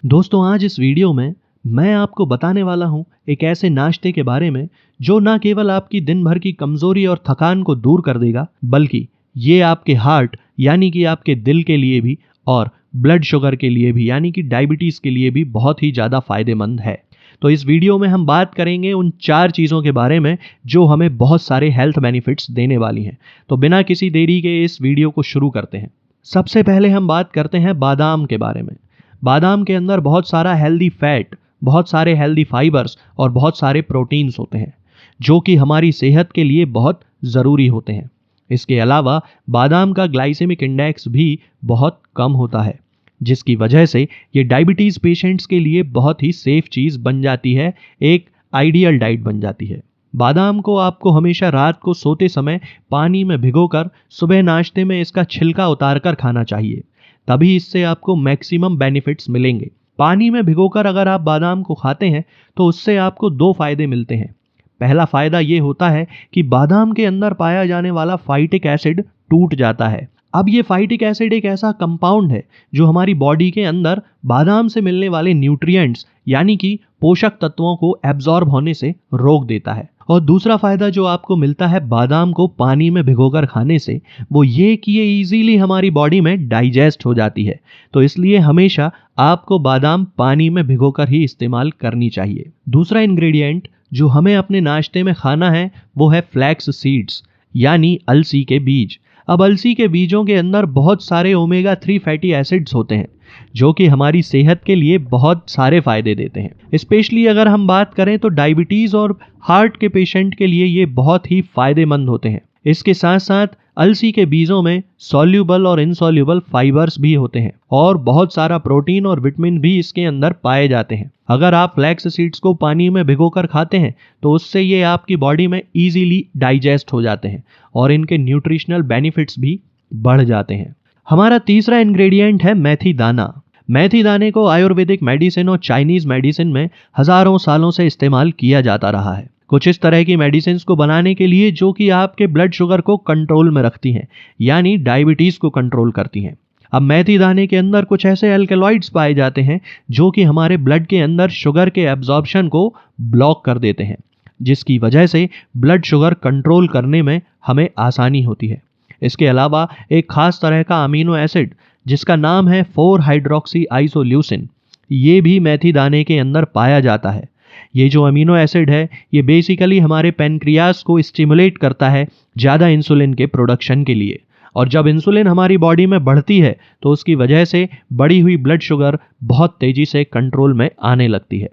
दोस्तों आज इस वीडियो में मैं आपको बताने वाला हूं एक ऐसे नाश्ते के बारे में जो ना केवल आपकी दिन भर की कमजोरी और थकान को दूर कर देगा, बल्कि ये आपके हार्ट यानी कि आपके दिल के लिए भी और ब्लड शुगर के लिए भी यानी कि डायबिटीज के लिए भी बहुत ही ज्यादा फायदेमंद है। तो इस वीडियो में हम बात करेंगे उन 4 चीजों के बारे में जो हमें बहुत सारे हेल्थ बेनिफिट्स देने वाली हैं। तो बिना किसी देरी के इस वीडियो को शुरू करते हैं। सबसे पहले हम बात करते हैं बादाम के बारे में। बादाम के अंदर बहुत सारा हेल्दी फैट, बहुत सारे हेल्दी फाइबर्स और बहुत सारे प्रोटीन्स होते हैं जो कि हमारी सेहत के लिए बहुत ज़रूरी होते हैं। इसके अलावा बादाम का ग्लाइसेमिक इंडेक्स भी बहुत कम होता है, जिसकी वजह से ये डायबिटीज़ पेशेंट्स के लिए बहुत ही सेफ चीज़ बन जाती है, एक आइडियल डाइट बन जाती है। बादाम को आपको हमेशा रात को सोते समय पानी में भिगोकर सुबह नाश्ते में इसका छिलका उतारकर खाना चाहिए, तभी इससे आपको मैक्सिमम बेनिफिट्स मिलेंगे। पानी में भिगोकर अगर आप बादाम को खाते हैं तो उससे आपको 2 फायदे मिलते हैं। पहला फायदा ये होता है कि बादाम के अंदर पाया जाने वाला फाइटिक एसिड टूट जाता है। अब ये फाइटिक एसिड एक ऐसा कंपाउंड है जो हमारी बॉडी के अंदर बादाम से मिलने वाले न्यूट्रिएंट्स यानी कि पोषक तत्वों को एब्जॉर्ब होने से रोक देता है। और दूसरा फायदा जो आपको मिलता है बादाम को पानी में भिगोकर खाने से, वो ये कि ये इजीली हमारी बॉडी में डाइजेस्ट हो जाती है। तो इसलिए हमेशा आपको बादाम पानी में भिगोकर ही इस्तेमाल करनी चाहिए। दूसरा इंग्रेडिएंट जो हमें अपने नाश्ते में खाना है वो है फ्लैक्स सीड्स यानी अलसी के बीज। अब अलसी के बीजों के अंदर बहुत सारे ओमेगा 3 फैटी एसिड्स होते हैं जो कि हमारी सेहत के लिए बहुत सारे फायदे देते हैं। स्पेशली अगर हम बात करें तो डायबिटीज और हार्ट के पेशेंट के लिए ये बहुत ही फायदेमंद होते हैं। इसके साथ साथ अलसी के बीजों में सॉल्यूबल और इनसॉल्यूबल फाइबर्स भी होते हैं और बहुत सारा प्रोटीन और विटामिन भी इसके अंदर पाए जाते हैं। अगर आप फ्लैक्स सीड्स को पानी में भिगोकर खाते हैं तो उससे ये आपकी बॉडी में इजीली डाइजेस्ट हो जाते हैं और इनके न्यूट्रिशनल बेनिफिट्स भी बढ़ जाते हैं। हमारा तीसरा इंग्रेडिएंट है मेथी दाना। मेथी दाने को आयुर्वेदिक मेडिसिन और चाइनीज मेडिसिन में हजारों सालों से इस्तेमाल किया जाता रहा है, कुछ इस तरह की मेडिसिन को बनाने के लिए जो कि आपके ब्लड शुगर को कंट्रोल में रखती हैं यानी डायबिटीज को कंट्रोल करती हैं। अब मेथी दाने के अंदर कुछ ऐसे एल्केलॉइड्स पाए जाते हैं जो कि हमारे ब्लड के अंदर शुगर के एब्जॉर्प्शन को ब्लॉक कर देते हैं, जिसकी वजह से ब्लड शुगर कंट्रोल करने में हमें आसानी होती है। इसके अलावा एक खास तरह का अमीनो एसिड जिसका नाम है 4 हाइड्रोक्सी आइसोल्यूसिन, ये भी मेथी दाने के अंदर पाया जाता है। ये जो अमीनो एसिड है ये बेसिकली हमारे पेनक्रियास को स्टिमुलेट करता है ज़्यादा इंसुलिन के प्रोडक्शन के लिए, और जब इंसुलिन हमारी बॉडी में बढ़ती है तो उसकी वजह से बढ़ी हुई ब्लड शुगर बहुत तेज़ी से कंट्रोल में आने लगती है।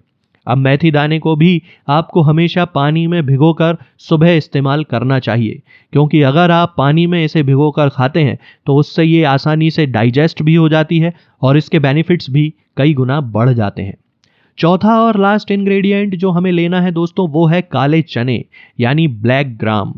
अब मेथी दाने को भी आपको हमेशा पानी में भिगोकर सुबह इस्तेमाल करना चाहिए, क्योंकि अगर आप पानी में इसे भिगोकर खाते हैं तो उससे ये आसानी से डाइजेस्ट भी हो जाती है और इसके बेनिफिट्स भी कई गुना बढ़ जाते हैं। चौथा और लास्ट इंग्रेडिएंट जो हमें लेना है दोस्तों वो है काले चने यानी ब्लैक ग्राम।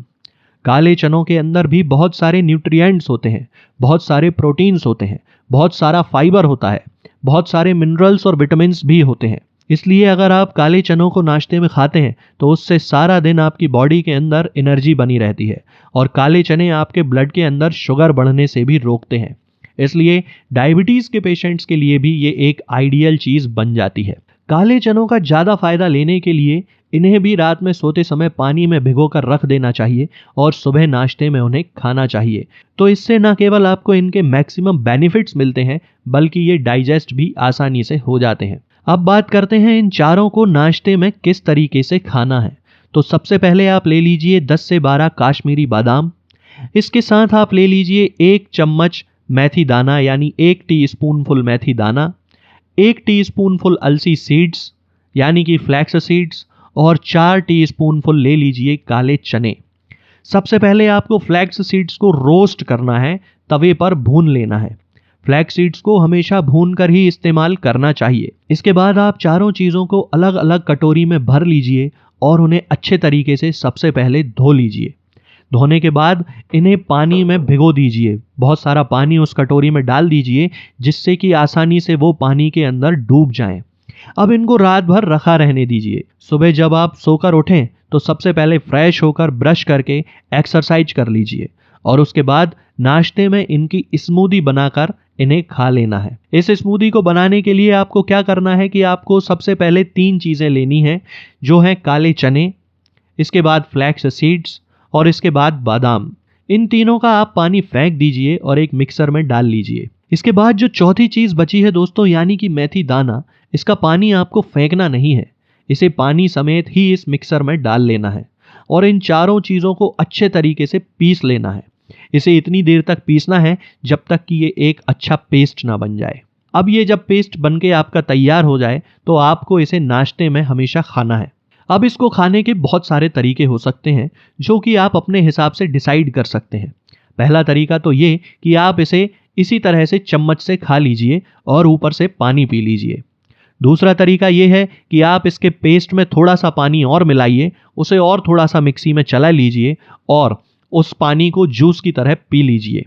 काले चनों के अंदर भी बहुत सारे न्यूट्रिएंट्स होते हैं, बहुत सारे प्रोटीन्स होते हैं, बहुत सारा फाइबर होता है, बहुत सारे मिनरल्स और विटामिन्स भी होते हैं। इसलिए अगर आप काले चनों को नाश्ते में खाते हैं तो उससे सारा दिन आपकी बॉडी के अंदर एनर्जी बनी रहती है और काले चने आपके ब्लड के अंदर शुगर बढ़ने से भी रोकते हैं। इसलिए डायबिटीज़ के पेशेंट्स के लिए भी ये एक आइडियल चीज़ बन जाती है। काले चनों का ज़्यादा फायदा लेने के लिए इन्हें भी रात में सोते समय पानी में भिगोकर रख देना चाहिए और सुबह नाश्ते में उन्हें खाना चाहिए। तो इससे न केवल आपको इनके मैक्सिमम बेनिफिट्स मिलते हैं बल्कि ये डाइजेस्ट भी आसानी से हो जाते हैं। अब बात करते हैं इन चारों को नाश्ते में किस तरीके से खाना है। तो सबसे पहले आप ले लीजिए 10 से 12 काश्मीरी बादाम। इसके साथ आप ले लीजिए 1 चम्मच मेथी दाना यानी 1 टीस्पूनफुल मेथी दाना, 1 टीस्पूनफुल अलसी सीड्स यानी कि फ्लैक्स सीड्स और 4 टीस्पूनफुल ले लीजिए काले चने। सबसे पहले आपको फ्लैक्स सीड्स को रोस्ट करना है, तवे पर भून लेना है। फ्लैक्स सीड्स को हमेशा भूनकर ही इस्तेमाल करना चाहिए। इसके बाद आप चारों चीज़ों को अलग अलग कटोरी में भर लीजिए और उन्हें अच्छे तरीके से सबसे पहले धो लीजिए। धोने के बाद इन्हें पानी में भिगो दीजिए, बहुत सारा पानी उस कटोरी में डाल दीजिए जिससे कि आसानी से वो पानी के अंदर डूब जाएं। अब इनको रात भर रखा रहने दीजिए। सुबह जब आप सोकर उठें तो सबसे पहले फ्रेश होकर ब्रश करके एक्सरसाइज कर लीजिए और उसके बाद नाश्ते में इनकी स्मूदी बनाकर इन्हें खा लेना है। इस स्मूदी को बनाने के लिए आपको क्या करना है कि आपको सबसे पहले 3 चीजें लेनी है, जो है काले चने, इसके बाद फ्लैक्स सीड्स और इसके बाद बादाम। इन तीनों का आप पानी फेंक दीजिए और एक मिक्सर में डाल लीजिए। इसके बाद जो चौथी चीज बची है दोस्तों, यानी कि मेथी दाना, इसका पानी आपको फेंकना नहीं है, इसे पानी समेत ही इस मिक्सर में डाल लेना है और इन चारों चीजों को अच्छे तरीके से पीस लेना है। इसे इतनी देर तक पीसना है जब तक कि ये एक अच्छा पेस्ट ना बन जाए। अब ये जब पेस्ट बनके आपका तैयार हो जाए तो आपको इसे नाश्ते में हमेशा खाना है। अब इसको खाने के बहुत सारे तरीके हो सकते हैं, जो कि आप अपने हिसाब से डिसाइड कर सकते हैं। पहला तरीका तो ये कि आप इसे इसी तरह से चम्मच से खा लीजिए और ऊपर से पानी पी लीजिए। दूसरा तरीका ये है कि आप इसके पेस्ट में थोड़ा सा पानी और मिलाइए, उसे और थोड़ा सा मिक्सी में चला लीजिए और उस पानी को जूस की तरह पी लीजिए।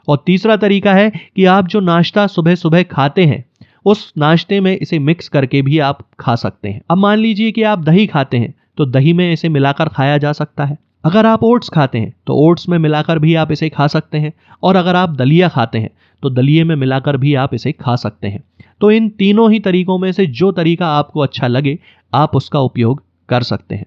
और तीसरा तरीका है कि आप जो नाश्ता सुबह सुबह खाते हैं, उस नाश्ते में इसे मिक्स करके भी आप खा सकते हैं। अब मान लीजिए कि आप दही खाते हैं तो दही में इसे मिलाकर खाया जा सकता है। अगर आप ओट्स खाते हैं तो ओट्स में मिलाकर भी आप इसे खा सकते हैं। और अगर आप दलिया खाते हैं तो दलिये में मिलाकर भी आप इसे खा सकते हैं। तो इन तीनों ही तरीकों में से जो तरीका आपको अच्छा लगे, आप उसका उपयोग कर सकते हैं।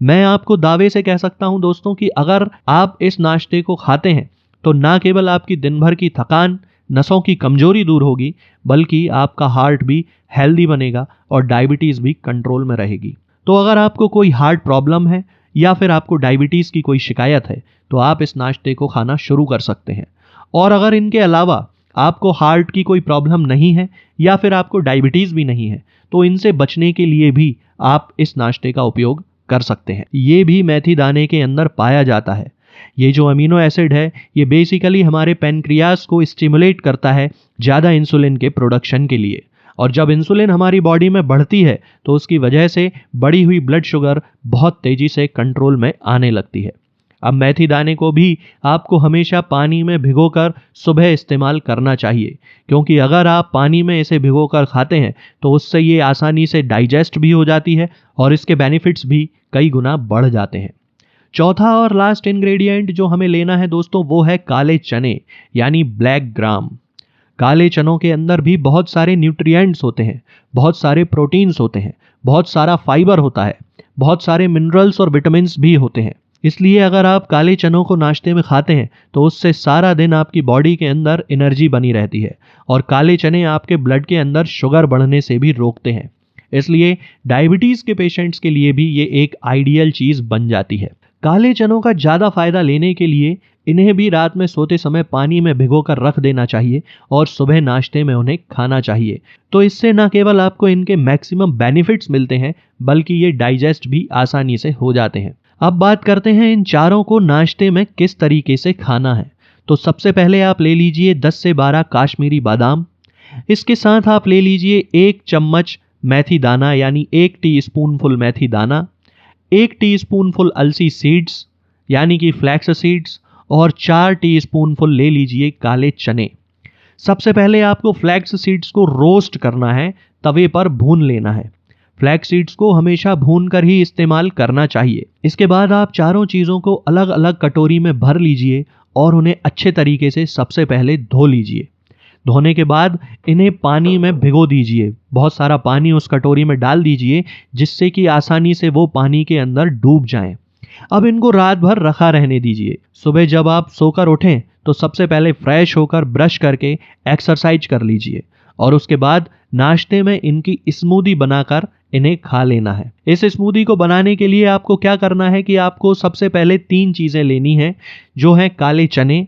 मैं आपको दावे से कह सकता हूं दोस्तों कि अगर आप इस नाश्ते को खाते हैं तो ना केवल आपकी दिन भर की थकान, नसों की कमजोरी दूर होगी, बल्कि आपका हार्ट भी हेल्दी बनेगा और डायबिटीज भी कंट्रोल में रहेगी। तो अगर आपको कोई हार्ट प्रॉब्लम है या फिर आपको डायबिटीज की कोई शिकायत है तो आप इस नाश्ते को खाना शुरू कर सकते हैं। और अगर इनके अलावा आपको हार्ट की कोई प्रॉब्लम नहीं है या फिर आपको डायबिटीज भी नहीं है, तो इनसे बचने के लिए भी आप इस नाश्ते का उपयोग कर सकते हैं। ये भी मेथी दाने के अंदर पाया जाता है। ये जो अमीनो एसिड है, ये बेसिकली हमारे पैनक्रियाज को स्टिमुलेट करता है ज़्यादा इंसुलिन के प्रोडक्शन के लिए। और जब इंसुलिन हमारी बॉडी में बढ़ती है तो उसकी वजह से बढ़ी हुई ब्लड शुगर बहुत तेजी से कंट्रोल में आने लगती है। अब मेथी दाने को भी आपको हमेशा पानी में भिगोकर सुबह इस्तेमाल करना चाहिए, क्योंकि अगर आप पानी में इसे भिगोकर खाते हैं तो उससे ये आसानी से डाइजेस्ट भी हो जाती है और इसके बेनिफिट्स भी कई गुना बढ़ जाते हैं। चौथा और लास्ट इंग्रेडिएंट जो हमें लेना है दोस्तों, वो है काले चने यानी ब्लैक ग्राम। काले चनों के अंदर भी बहुत सारे न्यूट्रिएंट्स होते हैं, बहुत सारे प्रोटीन्स होते हैं, बहुत सारा फाइबर होता है, बहुत सारे मिनरल्स और विटामिन्स भी होते हैं। इसलिए अगर आप काले चनों को नाश्ते में खाते हैं तो उससे सारा दिन आपकी बॉडी के अंदर एनर्जी बनी रहती है और काले चने आपके ब्लड के अंदर शुगर बढ़ने से भी रोकते हैं। इसलिए डायबिटीज के पेशेंट्स के लिए भी ये एक आइडियल चीज बन जाती है। काले चनों का ज़्यादा फायदा लेने के लिए इन्हें भी रात में सोते समय पानी में भिगोकर रख देना चाहिए और सुबह नाश्ते में उन्हें खाना चाहिए। तो इससे न केवल आपको इनके मैक्सिमम बेनिफिट्स मिलते हैं, बल्कि ये डाइजेस्ट भी आसानी से हो जाते हैं। अब बात करते हैं इन चारों को नाश्ते में किस तरीके से खाना है। तो सबसे पहले आप ले लीजिए 10 से 12 काश्मीरी बादाम। इसके साथ आप ले लीजिए 1 चम्मच मेथी दाना यानी 1 टीस्पूनफुल मेथी दाना, 1 टीस्पूनफुल अलसी सीड्स यानी कि फ्लैक्स सीड्स और 4 टीस्पूनफुल ले लीजिए काले चने। सबसे पहले आपको फ्लैक्स सीड्स को रोस्ट करना है, तवे पर भून लेना है। फ्लैक्स सीड्स को हमेशा भून कर ही इस्तेमाल करना चाहिए। इसके बाद आप चारों चीज़ों को अलग अलग कटोरी में भर लीजिए और उन्हें अच्छे तरीके से सबसे पहले धो लीजिए। धोने के बाद इन्हें पानी में भिगो दीजिए। बहुत सारा पानी उस कटोरी में डाल दीजिए जिससे कि आसानी से वो पानी के अंदर डूब जाएं। अब इनको रात भर रखा रहने दीजिए। सुबह जब आप सोकर उठें तो सबसे पहले फ्रेश होकर ब्रश करके एक्सरसाइज कर लीजिए और उसके बाद नाश्ते में इनकी स्मूदी बनाकर इन्हें खा लेना है। इस स्मूदी को बनाने के लिए आपको क्या करना है कि आपको सबसे पहले 3 चीज़ें लेनी हैं, जो हैं काले चने,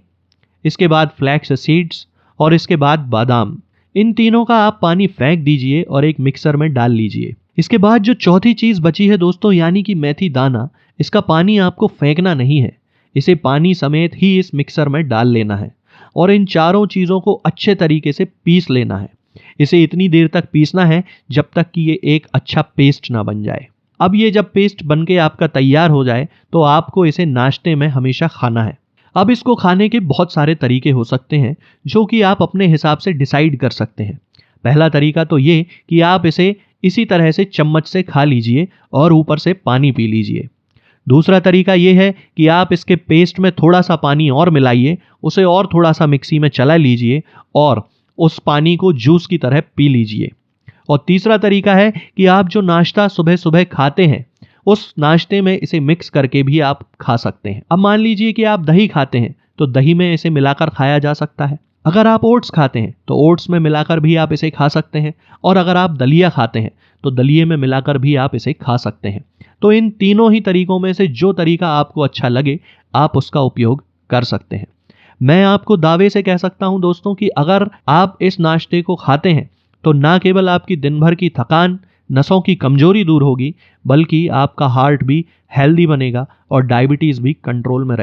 इसके बाद फ्लैक्स सीड्स और इसके बाद बादाम। इन तीनों का आप पानी फेंक दीजिए और एक मिक्सर में डाल लीजिए। इसके बाद जो चौथी चीज़ बची है दोस्तों, यानी कि मेथी दाना, इसका पानी आपको फेंकना नहीं है, इसे पानी समेत ही इस मिक्सर में डाल लेना है और इन चारों चीज़ों को अच्छे तरीके से पीस लेना है। इसे इतनी देर तक पीसना है जब तक कि ये एक अच्छा पेस्ट ना बन जाए। अब ये जब पेस्ट बनके आपका तैयार हो जाए तो आपको इसे नाश्ते में हमेशा खाना है। अब इसको खाने के बहुत सारे तरीके हो सकते हैं, जो कि आप अपने हिसाब से डिसाइड कर सकते हैं। पहला तरीका तो ये कि आप इसे इसी तरह से चम्मच से खा लीजिए और ऊपर से पानी पी लीजिए। दूसरा तरीका ये है कि आप इसके पेस्ट में थोड़ा सा पानी और मिलाइए, उसे और थोड़ा सा मिक्सी में चला लीजिए और उस पानी को जूस की तरह पी लीजिए। और तीसरा तरीका है कि आप जो नाश्ता सुबह सुबह खाते हैं उस नाश्ते में इसे मिक्स करके भी आप खा सकते हैं। अब मान लीजिए कि आप दही खाते हैं तो दही में इसे मिलाकर खाया जा सकता है। अगर आप ओट्स खाते हैं तो ओट्स में मिलाकर भी आप इसे खा सकते हैं। और अगर आप दलिया खाते हैं तो दलिये में मिलाकर भी आप इसे खा सकते हैं। तो इन तीनों ही तरीकों में से जो तरीका आपको अच्छा लगे आप उसका उपयोग कर सकते हैं। मैं आपको दावे से कह सकता हूं दोस्तों कि अगर आप इस नाश्ते को खाते हैं तो ना केवल आपकी दिन भर की थकान, नसों की कमजोरी दूर होगी, बल्कि आपका हार्ट भी हेल्दी बनेगा और डायबिटीज भी कंट्रोल में रहेगा।